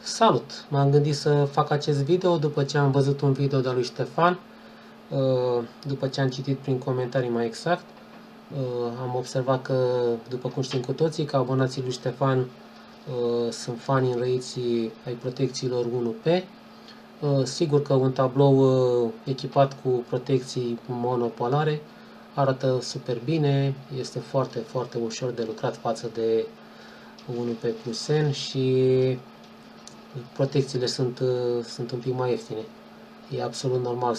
Salut! M-am gândit să fac acest video după ce am văzut un video de-a lui Ștefan, după ce am citit prin comentarii mai exact. Am observat că, după cum știm cu toții, că abonații lui Ștefan sunt fani înrăiți ai protecțiilor 1P. Sigur că un tablou echipat cu protecții monopolare arată super bine, este foarte, foarte ușor de lucrat față de 1P plus N și protecțiile sunt un pic mai ieftine. E absolut normal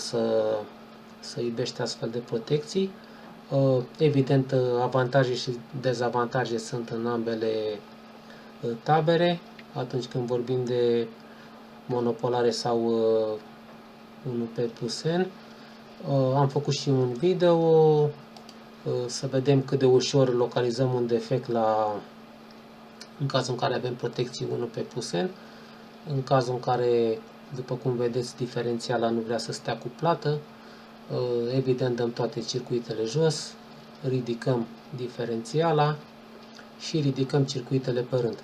să iubești astfel de protecții. Evident, avantaje și dezavantaje sunt în ambele tabere, atunci când vorbim de monopolare sau 1P plus N. Am făcut și un video să vedem cât de ușor localizăm un defect în cazul în care avem protecții 1P plus N. În cazul în care, după cum vedeți, diferențiala nu vrea să stea cuplată, evident dăm toate circuitele jos, ridicăm diferențiala și ridicăm circuitele pe rând.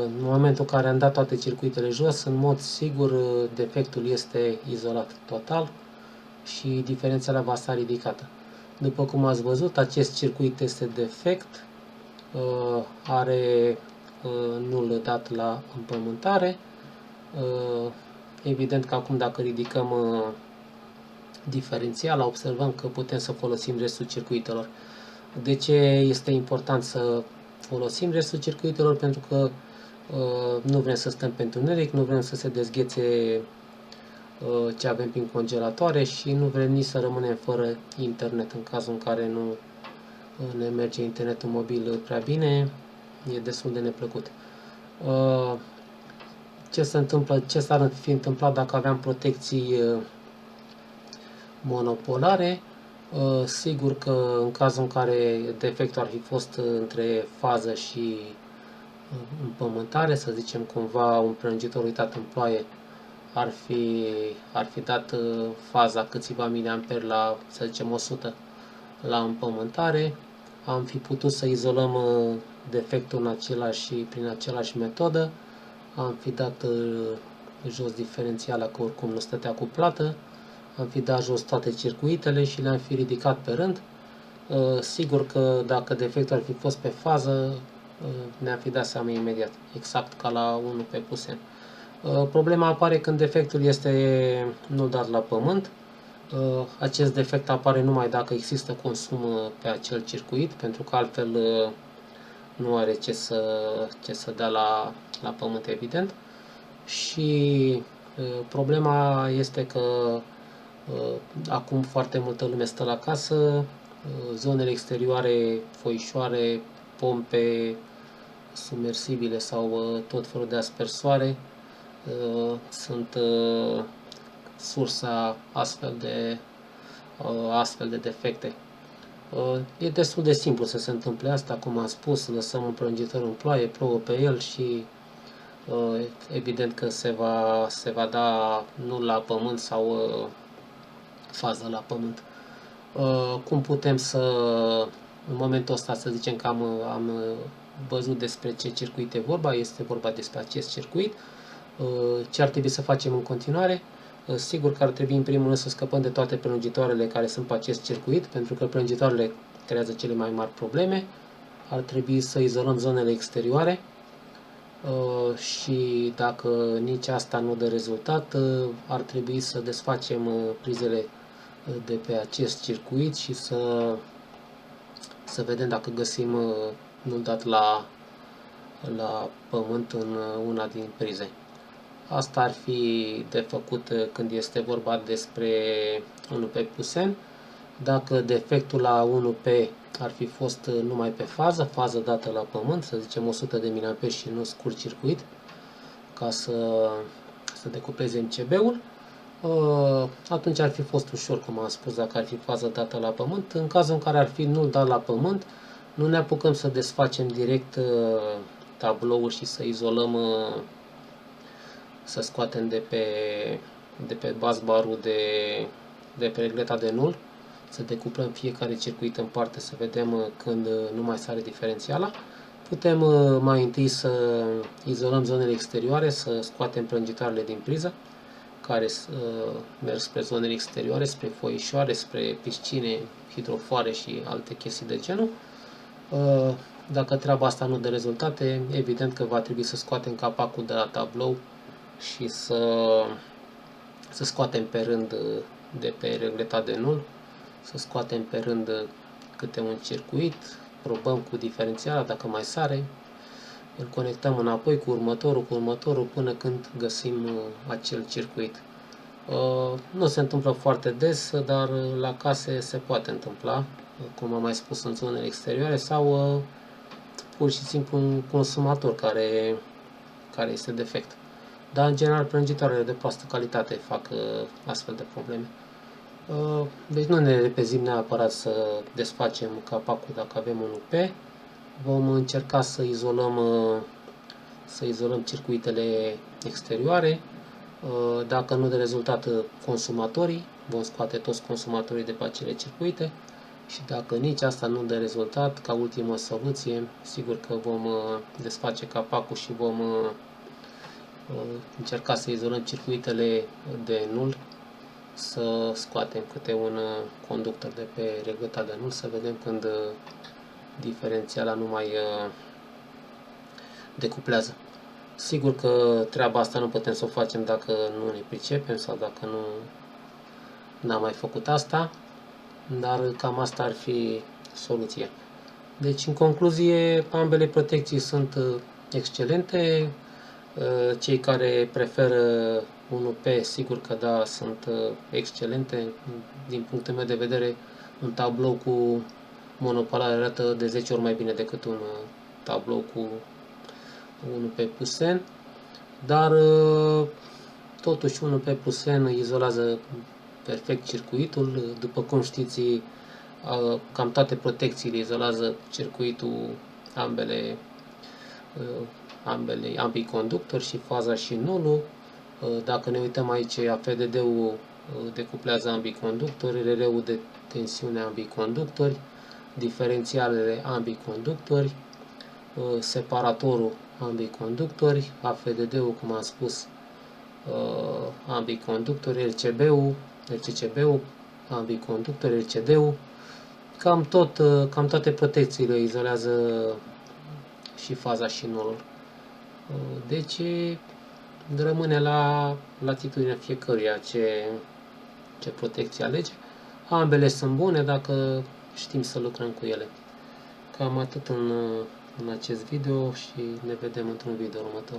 În momentul în care am dat toate circuitele jos, în mod sigur defectul este izolat total și diferențiala va sta ridicată. După cum ați văzut, acest circuit este defect, are nul dat la împământare. Evident că acum, dacă ridicăm diferențiala, observăm că putem să folosim restul circuitelor. De ce este important să folosim restul circuitelor? Pentru că nu vrem să stăm pe întuneric, nu vrem să se dezghețe ce avem prin congelatoare și nu vrem nici să rămânem fără internet în cazul în care nu ne merge internetul mobil prea bine, e destul de neplăcut. Ce s-ar fi întâmplat dacă aveam protecții monopolare? Sigur că în cazul în care defectul ar fi fost între fază și împământare, să zicem cumva un prelungitor uitat în ploaie ar fi dat faza câțiva miliamperi la, să zicem, 100 la împământare, am fi putut să izolăm defectul prin același metodă, am fi dat jos diferențiala, că oricum nu stătea cuplată, am fi dat jos toate circuitele și le-am fi ridicat pe rând. Sigur că dacă defectul ar fi fost pe fază, ne-am fi dat seama imediat, exact ca la 1P plus N. Problema apare când defectul este nu dat la pământ. Acest defect apare numai dacă există consum pe acel circuit, pentru că altfel nu are ce să dea la pământ, evident. Și problema este că acum foarte multă lume stă la casă, zonele exterioare, foișoare, pompe submersibile sau tot felul de aspersoare sunt sursa astfel de defecte. E destul de simplu să se întâmple asta, cum am spus, lăsăm un prelungitor în ploaie, plouă pe el și evident că se va da nul la pământ sau fază la pământ. Cum putem în momentul ăsta, să zicem că am văzut despre ce circuit e vorba, este vorba despre acest circuit. Ce ar trebui să facem în continuare? Sigur că ar trebui în primul rând să scăpăm de toate prelungitoarele care sunt pe acest circuit, pentru că prelungitoarele creează cele mai mari probleme. Ar trebui să izolăm zonele exterioare și dacă nici asta nu dă rezultat, ar trebui să desfacem prizele de pe acest circuit și să vedem dacă găsim nul dat la pământ în una din prize. Asta ar fi de făcut când este vorba despre 1P plus N. Dacă defectul la 1P ar fi fost numai pe fază dată la pământ, să zicem 100 de mA și nu scurt circuit, ca să decupleze MCB-ul, atunci ar fi fost ușor, cum am spus, dacă ar fi fază dată la pământ. În cazul în care ar fi nul dat la pământ, nu ne apucăm să desfacem direct tabloul și să izolăm, să scoatem de pe busbarul de pe regleta de nul, să decuplăm fiecare circuit în parte, să vedem când nu mai sare diferențiala. Putem mai întâi să izolăm zonele exterioare, să scoatem prânjitoarele din priză, care merg spre zonele exterioare, spre foișoare, spre piscine, hidrofoare și alte chestii de genul. Dacă treaba asta nu dă rezultate, evident că va trebui să scoatem capacul de la tablou și să scoatem pe rând de pe regletat de nul, să scoatem pe rând câte un circuit, probăm cu diferențiala dacă mai sare, îl conectăm înapoi cu următorul până când găsim acel circuit. Nu se întâmplă foarte des, dar la case se poate întâmpla, cum am mai spus, în zonele exterioare sau pur și simplu un consumator care este defect. Dar în general prânjitoarele de proastă calitate fac astfel de probleme. Deci nu ne repezim neapărat să desfacem capacul dacă avem un UP. Vom încerca să izolăm circuitele exterioare. Dacă nu de rezultat consumatorii, vom scoate toți consumatorii de pe acele circuite. Și dacă nici asta nu dă rezultat, ca ultimă soluție, sigur că vom desface capacul și vom încerca să izolăm circuitele de nul, să scoatem câte un conductor de pe regletat de nul, să vedem când diferențiala nu mai decuplează. Sigur că treaba asta nu putem să o facem dacă nu ne pricepem sau dacă n-am mai făcut asta, dar cam asta ar fi soluția. Deci, în concluzie, ambele protecții sunt excelente. Cei care preferă 1P, sigur că da, sunt excelente. Din punctul meu de vedere, un tablou cu monopolare arată de 10 ori mai bine decât un tablou cu 1P plus N, dar totuși 1P plus N izolează perfect circuitul. După cum știți, cam toate protecțiile izolează circuitul ambii conductori, și faza și nulul. Dacă ne uităm aici, AFDD-ul decuplează ambii conductori, RR-ul de tensiune ambii conductori, diferențialele ambii conductori, separatorul ambii conductori, AFDD-ul, cum am spus, ambii conductori, RCCB-ul, ambii conductori, LCD-ul. Cam toate protecțiile izolează și faza și nulul. Deci rămâne la latitudinea fiecăruia ce protecție alege. Ambele sunt bune dacă știm să lucrăm cu ele. Cam atât în acest video și ne vedem într-un video următor.